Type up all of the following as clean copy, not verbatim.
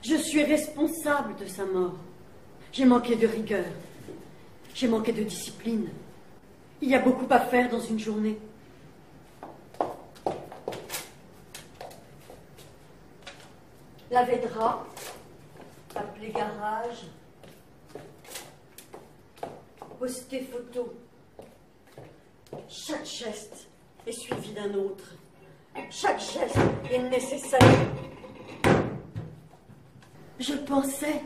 Je suis responsable de sa mort. J'ai manqué de rigueur. J'ai manqué de discipline. Il y a beaucoup à faire dans une journée. Laver drap, appeler garage, poster photo. Chaque geste est suivi d'un autre. Chaque geste est nécessaire. Je pensais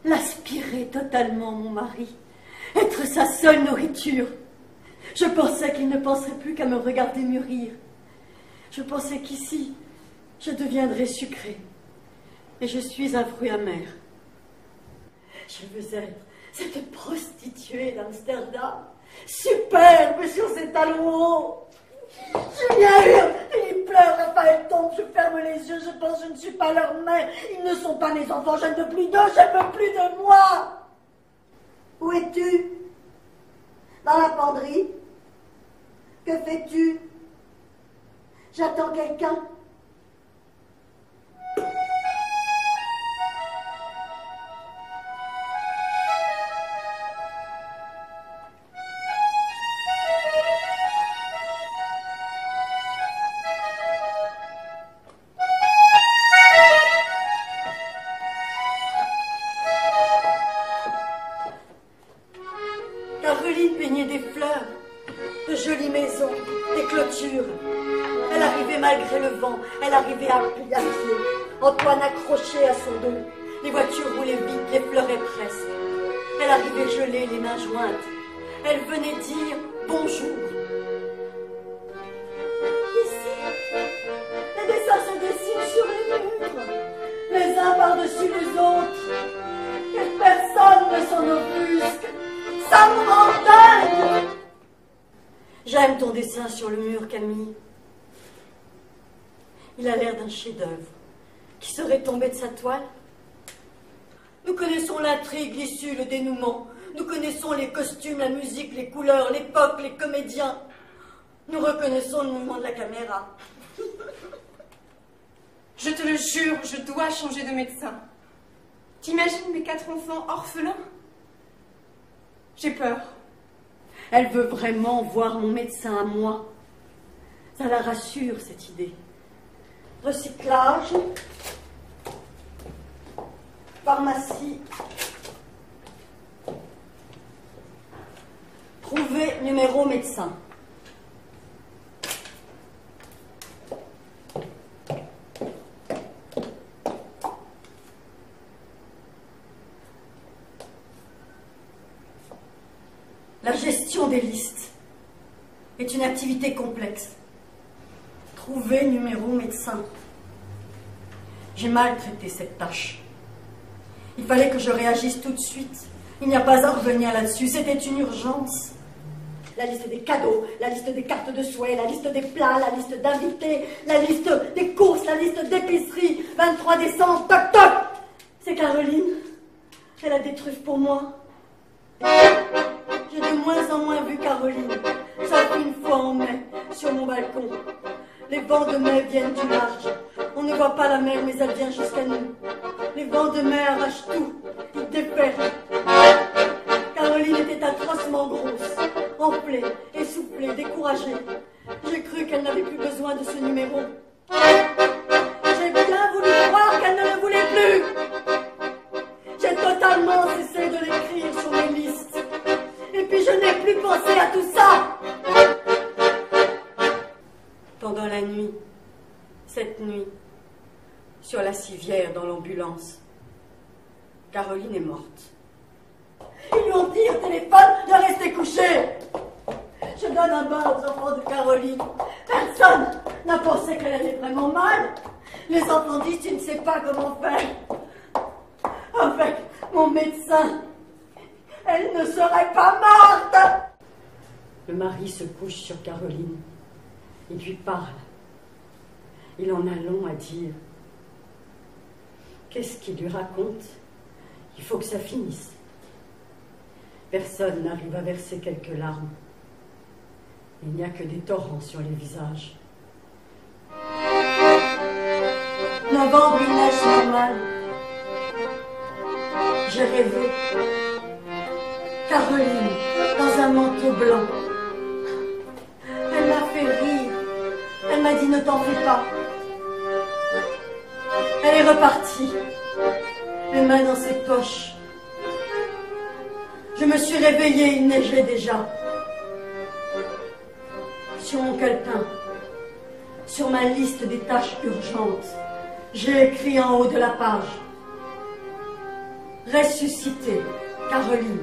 l'aspirer totalement, mon mari, être sa seule nourriture. Je pensais qu'il ne penserait plus qu'à me regarder mûrir. Je pensais qu'ici, je deviendrais sucrée. Et je suis un fruit amer. Je veux être cette prostituée d'Amsterdam, superbe sur ses talons hauts. Julien hurle, il pleure, Raphaël tombe, je ferme les yeux, je pense que je ne suis pas leur mère. Ils ne sont pas mes enfants, je ne veux plus d'eux, je ne veux plus de moi. Où es-tu? Dans la penderie? Que fais-tu? J'attends quelqu'un. Caroline peignait des fleurs, de jolies maisons, des clôtures. Elle arrivait malgré le vent, elle arrivait à pied. Antoine accroché à son dos. Les voitures roulaient vite, les fleurs presque. Elle arrivait gelée, les mains jointes. Elle venait dire bonjour. Ici, les dessins se dessinent sur les murs, les uns par-dessus les autres. Et personne ne s'en offusque. Ça me rend dingue. J'aime ton dessin sur le mur, Camille. Il a l'air d'un chef-d'œuvre qui serait tombé de sa toile. Nous connaissons l'intrigue, l'issue, le dénouement. Nous connaissons les costumes, la musique, les couleurs, l'époque, les comédiens. Nous reconnaissons le mouvement de la caméra. Je te le jure, je dois changer de médecin. T'imagines mes 4 enfants orphelins? J'ai peur. Elle veut vraiment voir mon médecin à moi. Ça la rassure, cette idée. Recyclage, pharmacie, trouver numéro médecin. La gestion des listes est une activité complexe. Trouver numéro médecin. J'ai mal traité cette tâche. Il fallait que je réagisse tout de suite. Il n'y a pas à revenir là-dessus. C'était une urgence. La liste des cadeaux, la liste des cartes de souhait, la liste des plats, la liste d'invités, la liste des courses, la liste d'épicerie. 23 décembre, toc toc. C'est Caroline. Elle a des truffes pour moi. J'ai de moins en moins vu Caroline, sauf une fois en mai, sur mon balcon. Les vents de mai viennent du large. On ne voit pas la mer, mais elle vient jusqu'à nous. Les vents de mai arrachent tout, ils déferlent. Caroline était atrocement grosse, enflée, essoufflée, découragée. J'ai cru qu'elle n'avait plus besoin de ce numéro. J'ai bien voulu croire qu'elle ne le voulait plus. J'ai totalement cessé de l'écrire sur mes listes. Et puis je n'ai plus pensé à tout ça. Pendant la nuit, cette nuit, sur la civière dans l'ambulance, Caroline est morte. Ils lui ont dit au téléphone de rester couchée. Je donne un bain aux enfants de Caroline. Personne n'a pensé qu'elle allait vraiment mal. Les enfants disent, tu ne sais pas comment faire. Avec mon médecin, elle ne serait pas morte. Le mari se couche sur Caroline. Il lui parle. Il en a long à dire. Qu'est-ce qu'il lui raconte? Il faut que ça finisse. Personne n'arrive à verser quelques larmes. Il n'y a que des torrents sur les visages. Novembre, une neige normale. J'ai rêvé. Caroline, dans un manteau blanc. Elle m'a fait rire. Elle m'a dit ne t'en fais pas. Elle est repartie, les mains dans ses poches. Je me suis réveillée, il neigeait déjà. Sur mon calepin, sur ma liste des tâches urgentes, j'ai écrit en haut de la page: ressusciter Caroline.